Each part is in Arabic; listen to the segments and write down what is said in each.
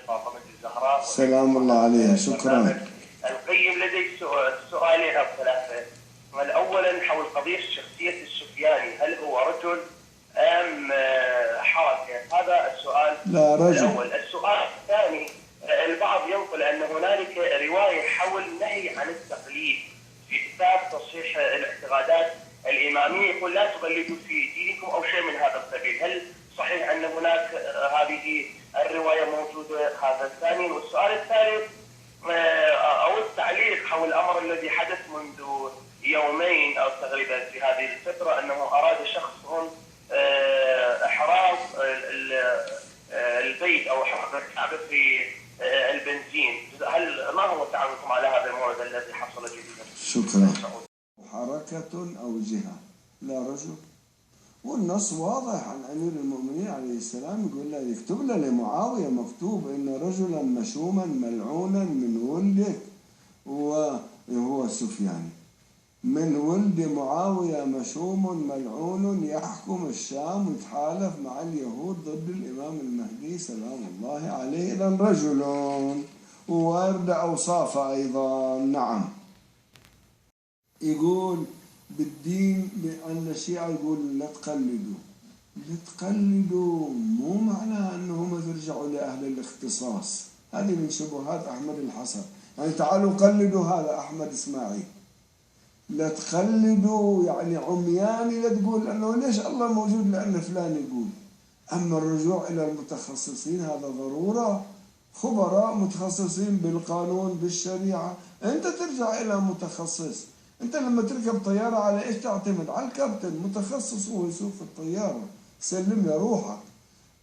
فاطمة الزهراء. سلام الله عليها. شكرا. القيم لدي سؤالين أو ثلاثة. أولا حول قضية شخصية السفياني، هل هو رجل أم حركة؟ هذا السؤال لا رجل. الأول. السؤال الثاني، البعض ينقل أن هنالك رواية حول النهي عن التقليد في كتاب تصحيح الاعتقادات الإمامية، يقول لا تقلدوا في دينكم أو شيء من هذا القبيل، هل صحيح أن هناك هذه الرواية موجودة؟ هذا الثاني. والسؤال الثالث أو التعليق حول الأمر الذي حدث منذ يومين أو تقريبا في هذه الفترة، أنه أراد شخص إحراق البيت أو حرق الكعبة في البنزين، ما هو تعليقكم على هذا الموعد الذي حصل جديدا؟ شكرا. حركة أو جهة، لا رجل. والنص واضح عن أمير المؤمنين عليه السلام، يقول له يكتب له لمعاوية مكتوب إن رجلا مشوما ملعونا من ولدك، وهو سفيان من ولد معاوية مشوم ملعون يحكم الشام ويتحالف مع اليهود ضد الإمام المهدي سلام الله عليه. إذن رجل وورد أوصافه أيضا. نعم. يقول بالدين بأن الشيعة يقول لا تقلدوا. لا تقلدوا مو معناه أنهم ترجعوا لأهل الاختصاص، هذه من شبهات أحمد الحسن. يعني تعالوا قلدوا هذا أحمد إسماعيل، لا تقلدوا يعني عمياني، لا تقول أنه ليش الله موجود لأن فلان يقول. أما الرجوع إلى المتخصصين هذا ضرورة، خبراء متخصصين بالقانون بالشريعة. أنت ترجع إلى متخصص. أنت لما تركب طيارة على إيش تعتمد؟ على الكابتن، متخصص هو يسوق الطيارة، سلم له روحك.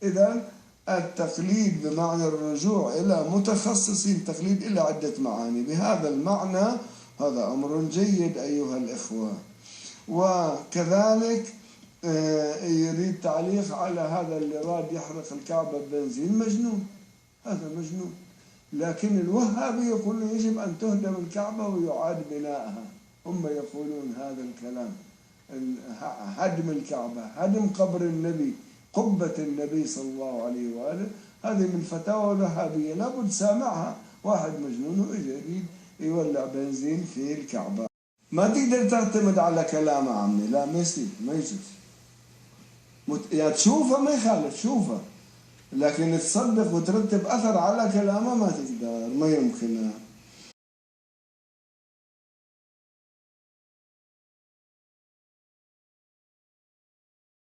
إذا التقليد بمعنى الرجوع إلى متخصصين، تقليد إلى عدة معاني. بهذا المعنى هذا أمر جيد أيها الإخوة. وكذلك يريد تعليق على هذا اللي راد يحرق الكعبة ببنزين، مجنون، هذا مجنون. لكن الوهابي يقول يجب أن تهدم الكعبة ويعاد بنائها، هم يقولون هذا الكلام. هدم الكعبة، هدم قبر النبي، قبة النبي صلى الله عليه وآله، هذه من فتاوى الوهابية لابد سامعها. واحد مجنون ويريد يولع بنزين في الكعبة. ما تقدر تعتمد على كلامه عمي، لا ما يصير، ما يجوز. يا تشوفه ما يخالف، شوفه، لكن تصدق وترتب أثر على كلامه ما تقدر، ما يمكن.